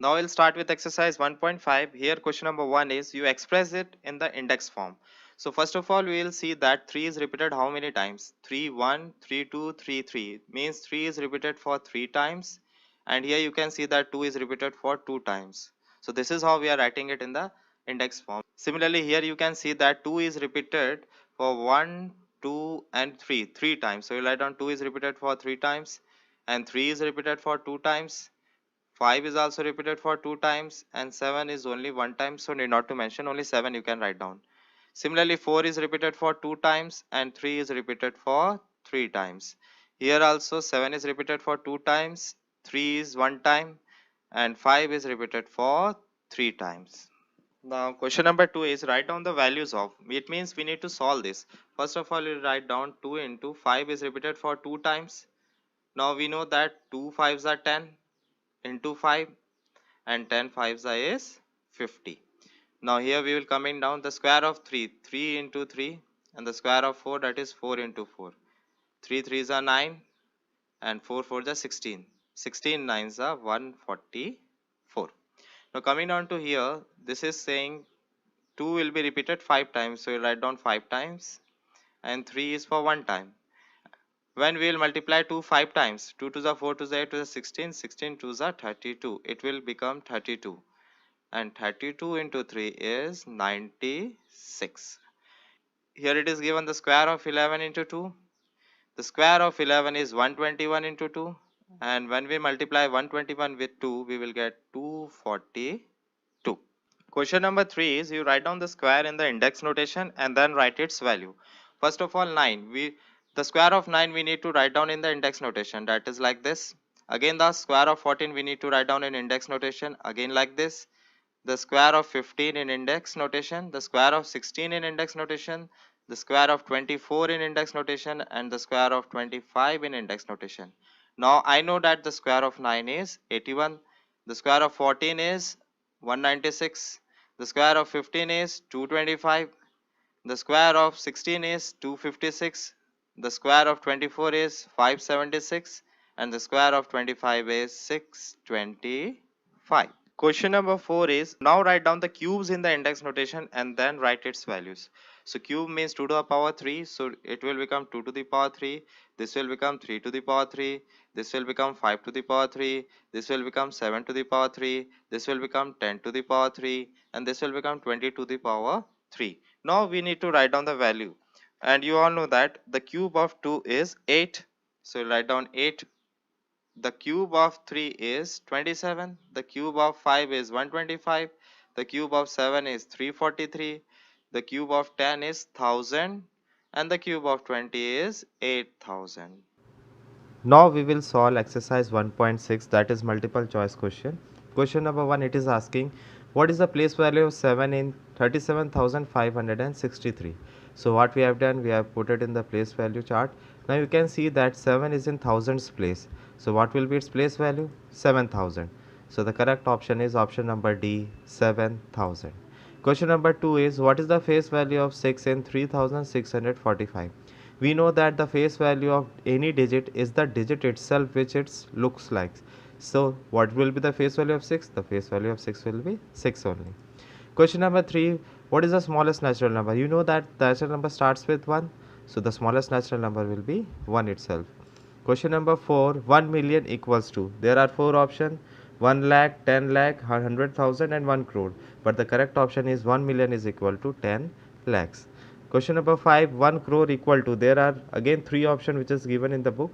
Now we'll start with exercise 1.5. Here question number 1 is you express it in the index form. So first of all we will see that 3 is repeated how many times? 3 1, 3 2, 3 3 means 3 is repeated for 3 times, and here you can see that 2 is repeated for 2 times. So this is how we are writing it in the index form. Similarly here you can see that 2 is repeated for 1, 2 and 3 times. So you write down 2 is repeated for 3 times and 3 is repeated for 2 times. 5 is also repeated for 2 times and 7 is only 1 time, so need not to mention, only 7 you can write down. Similarly 4 is repeated for 2 times and 3 is repeated for 3 times. Here also 7 is repeated for 2 times, 3 is 1 time and 5 is repeated for 3 times. Now question number 2 is write down the values of. It means we need to solve this. First of all we write down 2 into 5 is repeated for 2 times. Now we know that 2 5s are 10 into 5 and 10 5s is 50. Now here we will coming down the square of 3 into 3 and the square of 4, that is 4 into 4. 3 3s are 9 and 4 4s are 16. 16 9s are 144. Now coming down to here, this is saying 2 will be repeated 5 times, so you write down 5 times and 3 is for 1 time. When we will multiply 2 5 times, 2 to the 4 to the 8 to the 16, 16 to the 32, it will become 32. And 32 into 3 is 96. Here it is given the square of 11 into 2. The square of 11 is 121 into 2. And when we multiply 121 with 2, we will get 242. Question number 3 is you write down the square in the index notation and then write its value. First of all 9. The square of 9 we need to write down in the index notation, that is like this. Again the square of 14 we need to write down in index notation, again like this. The square of 15 in index notation, the square of 16 in index notation, the square of 24 in index notation, and the square of 25 in index notation. Now I know that the square of 9 is 81, the square of 14 is 196, the square of 15 is 225, the square of 16 is 256, the square of 24 is 576, and the square of 25 is 625. Question number 4 is now write down the cubes in the index notation and then write its values. So cube means 2 to the power 3, so it will become 2 to the power 3, this will become 3 to the power 3, this will become 5 to the power 3, this will become 7 to the power 3, this will become 10 to the power 3, and this will become 20 to the power 3. Now we need to write down the value, and you all know that the cube of 2 is 8, so write down 8. The cube of 3 is 27, the cube of 5 is 125, the cube of 7 is 343, the cube of 10 is 1000, and the cube of 20 is 8000. Now we will solve exercise 1.6, that is multiple choice question. Question number 1, it is asking what is the place value of 7 in 37,563. So what we have done, we have put it in the place value chart. Now you can see that 7 is in thousands place. So what will be its place value? 7000. So the correct option is option number D, 7000. Question number 2 is what is the face value of 6 in 3645? We know that the face value of any digit is the digit itself which it looks like. So what will be the face value of 6? The face value of 6 will be 6 only. Question number 3, what is the smallest natural number? You know that the natural number starts with 1. So the smallest natural number will be 1 itself. Question number 4, 1 million equals to. There are 4 options: 1 lakh, 10 lakh, 100,000 and 1 crore. But the correct option is 1 million is equal to 10 lakhs. Question number 5, 1 crore equal to. There are again 3 options which is given in the book: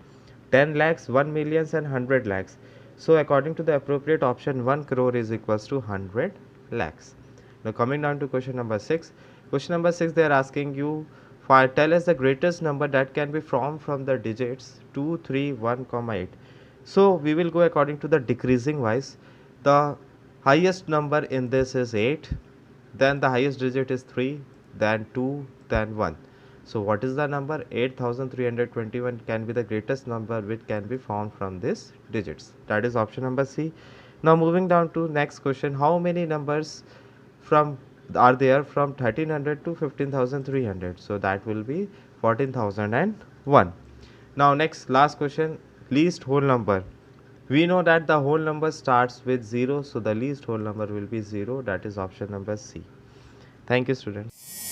10 lakhs, 1 million and 100 lakhs. So according to the appropriate option, 1 crore is equals to 100 lakhs. Now coming down to question number 6. Question number 6, they are asking you tell us the greatest number that can be formed from the digits 2, 3, 1, 8. So we will go according to the decreasing wise. The highest number in this is 8, then the highest digit is 3, then 2, then 1. So what is the number? 8321 can be the greatest number which can be formed from these digits. That is option number C. Now moving down to next question, how many numbers are there from 1300 to 15300? So that will be 14001. Now next last question, least whole number. We know that the whole number starts with 0, so the least whole number will be 0. That is option number C. Thank you, students.